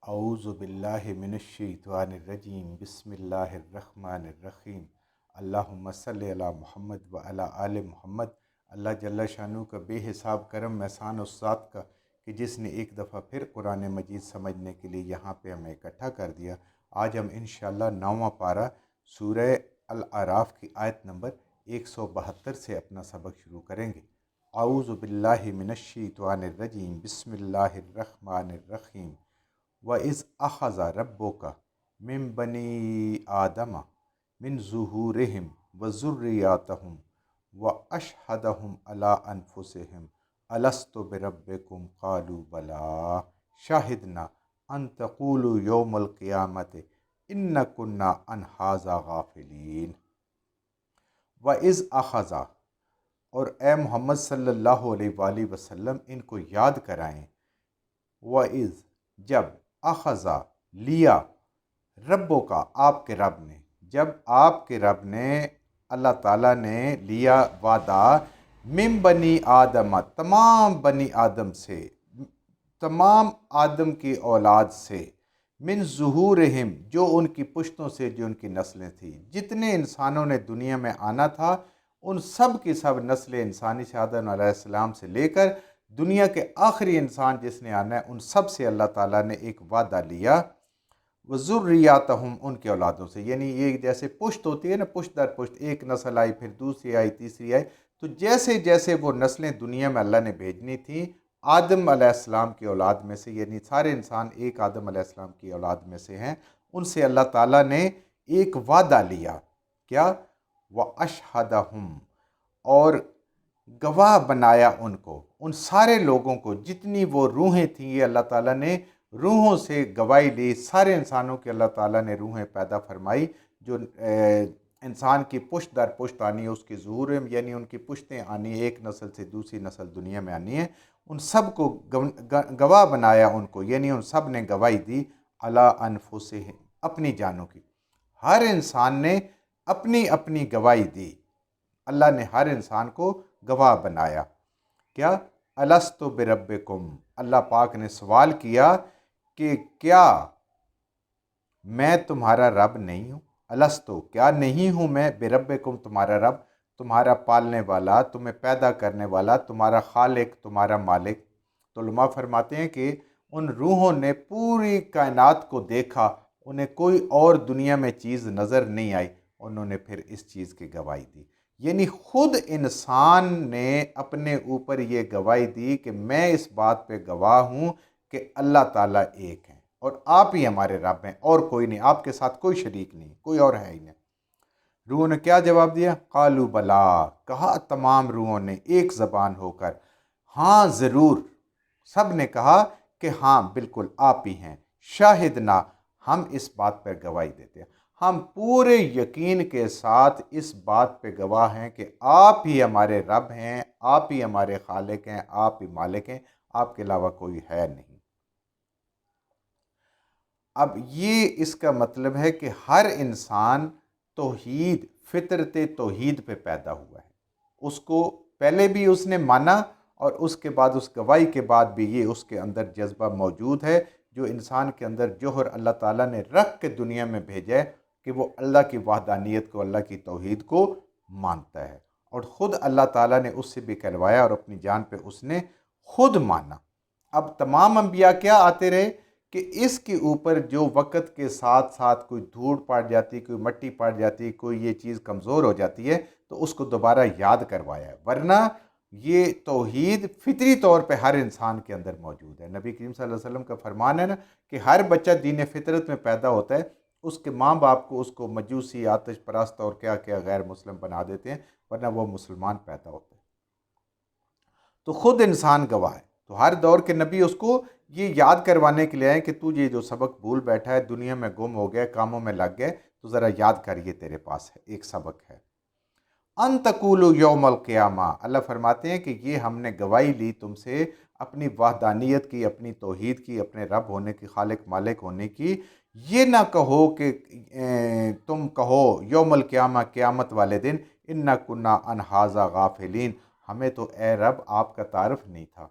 اعوذ باللہ من الشیطان الرجیم بسم اللہ الرحمن الرحیم اللہم صلی علی محمد و علی آل محمد۔ اللہ جل شانہ کا بے حساب کرم احسان ذات کا کہ جس نے ایک دفعہ پھر قرآن مجید سمجھنے کے لیے یہاں پہ ہمیں اکٹھا کر دیا۔ آج ہم انشاءاللہ 9واں پارہ سورہ الاعراف کی آیت نمبر 172 سے اپنا سبق شروع کریں گے۔ اعوذ باللہ من الشیطان الرجیم بسم اللہ الرحمن الرحیم وَإِذْ أَخَذَ رَبُّكَ مِنْ بَنِي آدَمَ مِنْ ظُهُورِهِمْ وَذُرِّيَّاتِهِمْ وَأَشْهَدَهُمْ عَلَىٰ أَنفُسِهِمْ أَلَسْتُ بِرَبِّكُمْ قَالُوا بَلَىٰ شَهِدْنَا أَن تَقُولُوا يَوْمَ الْقِيَامَةِ إِنَّا كُنَّا عَنْ هَٰذَا غَافِلِينَ۔ وَإِذْ أَخَذَ، اور اے محمد صلی اللہ علیہ وآلہ وسلم ان کو یاد کرائیں۔ وَإِذْ، جب، اخذا، لیا، ربوں کا، آپ کے رب نے، جب آپ کے رب نے، اللہ تعالیٰ نے لیا وعدہ، من بنی آدم، تمام بنی آدم سے، تمام آدم کی اولاد سے، من ظہورہم، جو ان کی پشتوں سے، جو ان کی نسلیں تھیں، جتنے انسانوں نے دنیا میں آنا تھا ان سب کی سب نسل انسانی سے آدم علیہ السلام سے لے کر دنیا کے آخری انسان جس نے آنا ہے، ان سب سے اللہ تعالیٰ نے ایک وعدہ لیا۔ وَذُرِّيَّاتَهُمْ، ان کے اولادوں سے، یعنی یہ جیسے پشت ہوتی ہے نا، پشت در پشت، ایک نسل آئی، پھر دوسری آئی، تیسری آئی، تو جیسے جیسے وہ نسلیں دنیا میں اللہ نے بھیجنی تھیں، آدم علیہ السلام کی اولاد میں سے، یعنی سارے انسان ایک آدم علیہ السلام کی اولاد میں سے ہیں، ان سے اللہ تعالیٰ نے ایک وعدہ لیا۔ کیا؟ وَأَشْهَدَهُمْ، اور گواہ بنایا ان کو، ان سارے لوگوں کو، جتنی وہ روحیں تھیں، یہ اللہ تعالیٰ نے روحوں سے گواہی لی، سارے انسانوں کی اللہ تعالیٰ نے روحیں پیدا فرمائی، جو انسان کی پشت در پشت آنی ہے، اس کی ظہور، یعنی ان کی پشتیں آنی ہے، ایک نسل سے دوسری نسل دنیا میں آنی ہے، ان سب کو گواہ بنایا ان کو، یعنی ان سب نے گواہی دی، علی انفسہم، اپنی جانوں کی، ہر انسان نے اپنی اپنی گواہی دی، اللہ نے ہر انسان کو گواہ بنایا۔ کیا؟ الست بربکم، اللہ پاک نے سوال کیا کہ کیا میں تمہارا رب نہیں ہوں؟ الست، کیا نہیں ہوں میں، بربکم، تمہارا رب، تمہارا پالنے والا، تمہیں پیدا کرنے والا، تمہارا خالق، تمہارا مالک۔ تو علماء فرماتے ہیں کہ ان روحوں نے پوری کائنات کو دیکھا، انہیں کوئی اور دنیا میں چیز نظر نہیں آئی، انہوں نے پھر اس چیز کی گواہی دی، یعنی خود انسان نے اپنے اوپر یہ گواہی دی کہ میں اس بات پہ گواہ ہوں کہ اللہ تعالیٰ ایک ہے اور آپ ہی ہمارے رب ہیں، اور کوئی نہیں، آپ کے ساتھ کوئی شریک نہیں، کوئی اور ہے ہی نہیں۔ روحوں نے کیا جواب دیا؟ قالوا بلا، کہا تمام روحوں نے ایک زبان ہو کر، ہاں ضرور، سب نے کہا کہ ہاں بالکل آپ ہی ہیں، شاہدنا، ہم اس بات پر گواہی دیتے ہیں، ہم پورے یقین کے ساتھ اس بات پہ گواہ ہیں کہ آپ ہی ہمارے رب ہیں، آپ ہی ہمارے خالق ہیں، آپ ہی مالک ہیں، آپ کے علاوہ کوئی ہے نہیں۔ اب یہ اس کا مطلب ہے کہ ہر انسان توحید، فطرت توحید پہ پیدا ہوا ہے، اس کو پہلے بھی اس نے مانا، اور اس کے بعد، اس گواہی کے بعد بھی یہ اس کے اندر جذبہ موجود ہے، جو انسان کے اندر جوہر اللہ تعالیٰ نے رکھ کے دنیا میں بھیجا ہے کہ وہ اللہ کی وحدانیت کو، اللہ کی توحید کو مانتا ہے، اور خود اللہ تعالیٰ نے اس سے بھی کہلوایا اور اپنی جان پہ اس نے خود مانا۔ اب تمام انبیاء کیا آتے رہے کہ اس کے اوپر جو وقت کے ساتھ ساتھ کوئی دھوڑ پڑ جاتی، کوئی مٹی پڑ جاتی، کوئی یہ چیز کمزور ہو جاتی ہے تو اس کو دوبارہ یاد کروایا ہے، ورنہ یہ توحید فطری طور پہ ہر انسان کے اندر موجود ہے۔ نبی کریم صلی اللہ علیہ وسلم کا فرمان ہے نا کہ ہر بچہ دین فطرت میں پیدا ہوتا ہے، اس کے ماں باپ کو اس کو مجوسی، آتش پرست اور کیا کیا غیر مسلم بنا دیتے ہیں، ورنہ وہ مسلمان پیدا ہوتا ہے۔ تو خود انسان گواہ ہے، تو ہر دور کے نبی اس کو یہ یاد کروانے کے لیے آئے کہ تو یہ جو سبق بھول بیٹھا ہے، دنیا میں گم ہو گیا، کاموں میں لگ گئے، تو ذرا یاد کر، یہ تیرے پاس ہے، ایک سبق ہے۔ ان تقولوا یوم القیامہ، اللہ فرماتے ہیں کہ یہ ہم نے گواہی لی تم سے اپنی وحدانیت کی، اپنی توحید کی، اپنے رب ہونے کی، خالق مالک ہونے کی، یہ نہ کہو کہ تم کہو یوم القیامہ، قیامت والے دن، انا کنا عن ھذا غافلین، ہمیں تو اے رب آپ کا تعارف نہیں تھا،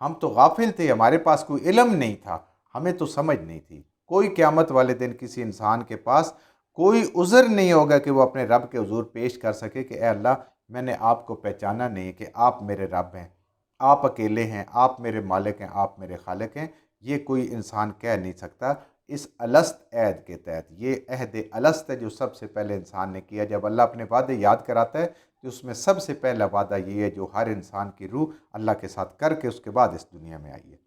ہم تو غافل تھے، ہمارے پاس کوئی علم نہیں تھا، ہمیں تو سمجھ نہیں تھی۔ کوئی قیامت والے دن کسی انسان کے پاس کوئی عذر نہیں ہوگا کہ وہ اپنے رب کے حضور پیش کر سکے کہ اے اللہ، میں نے آپ کو پہچانا نہیں کہ آپ میرے رب ہیں، آپ اکیلے ہیں، آپ میرے مالک ہیں، آپ میرے خالق ہیں۔ یہ کوئی انسان کہہ نہیں سکتا۔ اس الست عہد کے تحت، یہ عہد الست ہے جو سب سے پہلے انسان نے کیا۔ جب اللہ اپنے وعدے یاد کراتا ہے تو اس میں سب سے پہلا وعدہ یہ ہے جو ہر انسان کی روح اللہ کے ساتھ کر کے اس کے بعد اس دنیا میں آئی ہے۔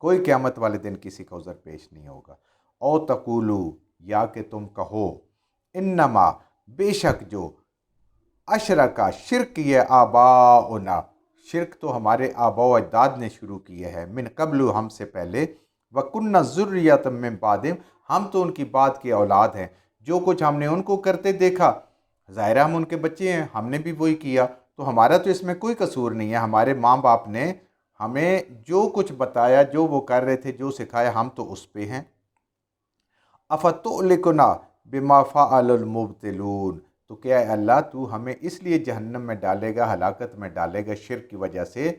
کوئی قیامت والے دن کسی کا عذر پیش نہیں ہوگا۔ او تقولو، یا کہ تم کہو، انما، بے شک جو، اشرکا، شرک کیے، آباؤنا، شرک تو ہمارے آباء و اجداد نے شروع کیے ہے، من قبل، ہم سے پہلے، وَكُنَّا ذُرِّيَّةً مِّن بَعْدِهِمْ، ہم تو ان کی بعد کی اولاد ہیں۔ جو کچھ ہم نے ان کو کرتے دیکھا، ظاہر ہم ان کے بچے ہیں، ہم نے بھی وہی کیا، تو ہمارا تو اس میں کوئی قصور نہیں ہے۔ ہمارے ماں باپ نے ہمیں جو کچھ بتایا، جو وہ کر رہے تھے، جو سکھایا، ہم تو اس پہ ہیں۔ اَفَتُهْلِكُنَا بِمَا فَعَلَ الْمُبْطِلُونَ، تو کیا ہے اللہ تو ہمیں اس لیے جہنم میں ڈالے گا، ہلاکت میں ڈالے گا شرک کی وجہ سے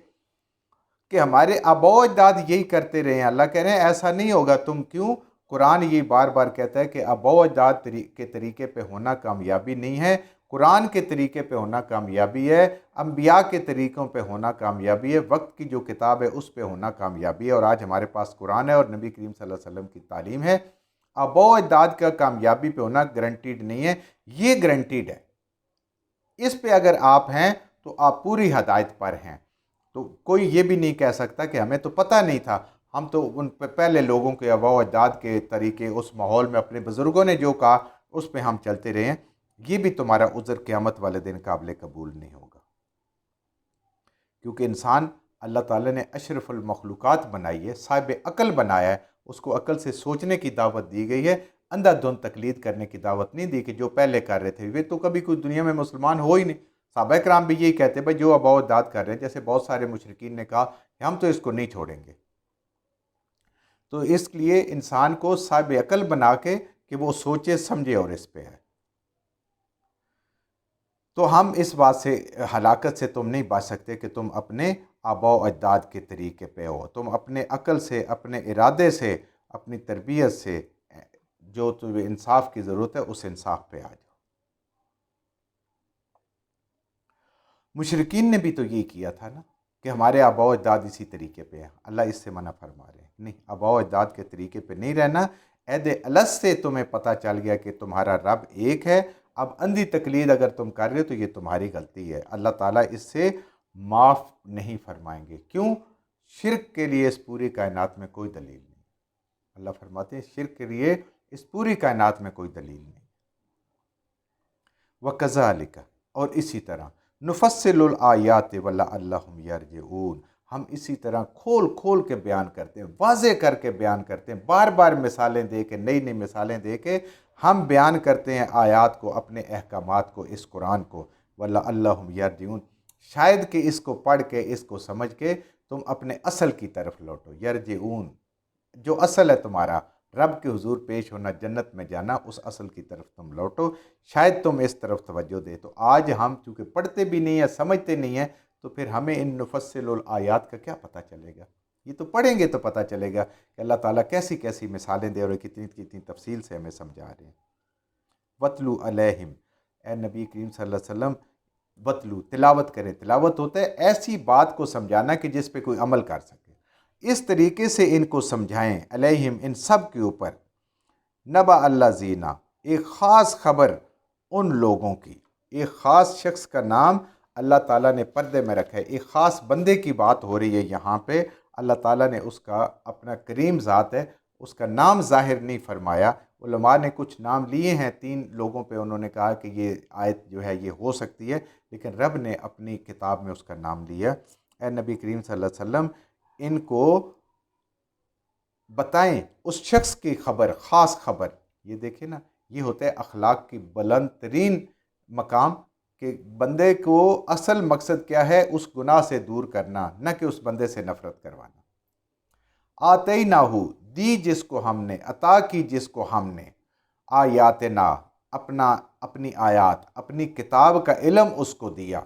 کہ ہمارے آباء و اجداد یہی کرتے رہے ہیں؟ اللہ کہہ رہے ہیں ایسا نہیں ہوگا۔ تم کیوں؟ قرآن یہ بار بار کہتا ہے کہ آباء و اجداد کے طریقے پہ ہونا کامیابی نہیں ہے، قرآن کے طریقے پہ ہونا کامیابی ہے، انبیاء کے طریقوں پہ ہونا کامیابی ہے، وقت کی جو کتاب ہے اس پہ ہونا کامیابی ہے۔ اور آج ہمارے پاس قرآن ہے اور نبی کریم صلی اللہ علیہ وسلم کی تعلیم ہے۔ آباء و اجداد کا کامیابی پہ ہونا گارنٹیڈ نہیں ہے، یہ گارنٹیڈ ہے۔ اس پہ اگر آپ ہیں تو آپ پوری ہدایت پر ہیں۔ تو کوئی یہ بھی نہیں کہہ سکتا کہ ہمیں تو پتہ نہیں تھا، ہم تو ان پہلے لوگوں کے آباء و اجداد کے طریقے، اس ماحول میں اپنے بزرگوں نے جو کہا اس پہ ہم چلتے رہے ہیں۔ یہ بھی تمہارا عذر قیامت والے دن قابل قبول نہیں ہوگا، کیونکہ انسان اللہ تعالیٰ نے اشرف المخلوقات بنائی ہے، صاحب عقل بنایا ہے، اس کو عقل سے سوچنے کی دعوت دی گئی ہے، اندھا دھند تقلید کرنے کی دعوت نہیں دی کہ جو پہلے کر رہے تھے۔ وہ تو کبھی کوئی دنیا میں مسلمان ہو ہی نہیں۔ صحابہ کرام بھی یہی کہتے بھائی جو آباء و اجداد کر رہے ہیں، جیسے بہت سارے مشرکین نے کہا کہ ہم تو اس کو نہیں چھوڑیں گے۔ تو اس لیے انسان کو صاحب عقل بنا کے کہ وہ سوچے سمجھے اور اس پہ ہے۔ تو ہم اس بات سے، ہلاکت سے تم نہیں بچ سکتے کہ تم اپنے آباء و اجداد کے طریقے پہ ہو۔ تم اپنے عقل سے، اپنے ارادے سے، اپنی تربیت سے جو تمہیں انصاف کی ضرورت ہے اس انصاف پہ آ جاؤ۔ مشرکین نے بھی تو یہ کیا تھا نا کہ ہمارے آباء و اجداد اسی طریقے پہ ہیں۔ اللہ اس سے منع فرما رہے ہیں، نہیں، آباء و اجداد کے طریقے پہ نہیں رہنا۔ عہد الست سے تمہیں پتہ چل گیا کہ تمہارا رب ایک ہے۔ اب اندھی تقلید اگر تم کر رہے ہو تو یہ تمہاری غلطی ہے، اللہ تعالیٰ اس سے معاف نہیں فرمائیں گے۔ کیوں؟ شرک کے لیے اس پوری کائنات میں کوئی دلیل نہیں۔ اللہ فرماتے ہیں شرک کے لیے اس پوری کائنات میں کوئی دلیل نہیں۔ وَكَذَلِكَ، اور اسی طرح، نُفَصِّلُ الْآيَاتِ وَلَعَلَّهُمْ يَرْجِعُونَ، ہم اسی طرح کھول کھول کے بیان کرتے ہیں، واضح کر کے بیان کرتے ہیں، بار بار مثالیں دے کے، نئی نئی مثالیں دے کے ہم بیان کرتے ہیں آیات کو، اپنے احکامات کو، اس قرآن کو۔ وَلَعَلَّهُمْ يَرْجِعُونَ، شاید کہ اس کو پڑھ کے، اس کو سمجھ کے تم اپنے اصل کی طرف لوٹو۔ یرجعون، جو اصل ہے تمہارا، رب کے حضور پیش ہونا، جنت میں جانا، اس اصل کی طرف تم لوٹو، شاید تم اس طرف توجہ دے۔ تو آج ہم چونکہ پڑھتے بھی نہیں ہیں، سمجھتے نہیں ہیں، تو پھر ہمیں ان نفصل الآیات کا کیا پتہ چلے گا؟ یہ تو پڑھیں گے تو پتہ چلے گا کہ اللہ تعالیٰ کیسی کیسی مثالیں دے اور کتنی کتنی تفصیل سے ہمیں سمجھا رہے ہیں۔ وَاتْلُ عَلَيْهِمْ، اے نبی کریم صلی اللہ علیہ وسلم، وَاتْلُ، تلاوت کریں۔ تلاوت ہوتا ہے ایسی بات کو سمجھانا کہ جس پہ کوئی عمل کر سکے، اس طریقے سے ان کو سمجھائیں، علیہم، ان سب کے اوپر، نبأ الذین، ایک خاص خبر ان لوگوں کی، ایک خاص شخص کا نام اللہ تعالیٰ نے پردے میں رکھا ہے، ایک خاص بندے کی بات ہو رہی ہے یہاں پہ۔ اللہ تعالیٰ نے اس کا اپنا کریم ذات ہے، اس کا نام ظاہر نہیں فرمایا۔ علماء نے کچھ نام لیے ہیں، 3 لوگوں پہ انہوں نے کہا کہ یہ آیت جو ہے یہ ہو سکتی ہے، لیکن رب نے اپنی کتاب میں اس کا نام لیا۔ اے نبی کریم صلی اللہ علیہ وسلم، ان کو بتائیں اس شخص کی خبر، خاص خبر۔ یہ دیکھیں نا، یہ ہوتا ہے اخلاق کی بلند ترین مقام، کہ بندے کو اصل مقصد کیا ہے، اس گناہ سے دور کرنا، نہ کہ اس بندے سے نفرت کروانا۔ آتیناہو، دی جس کو ہم نے، عطا کی جس کو ہم نے، آیاتنا، اپنی آیات، اپنی کتاب کا علم اس کو دیا۔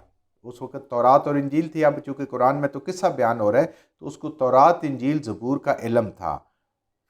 اس وقت تورات اور انجیل تھی، اب چونکہ قرآن میں تو قصہ بیان ہو رہا ہے تو اس کو تورات، انجیل، زبور کا علم تھا۔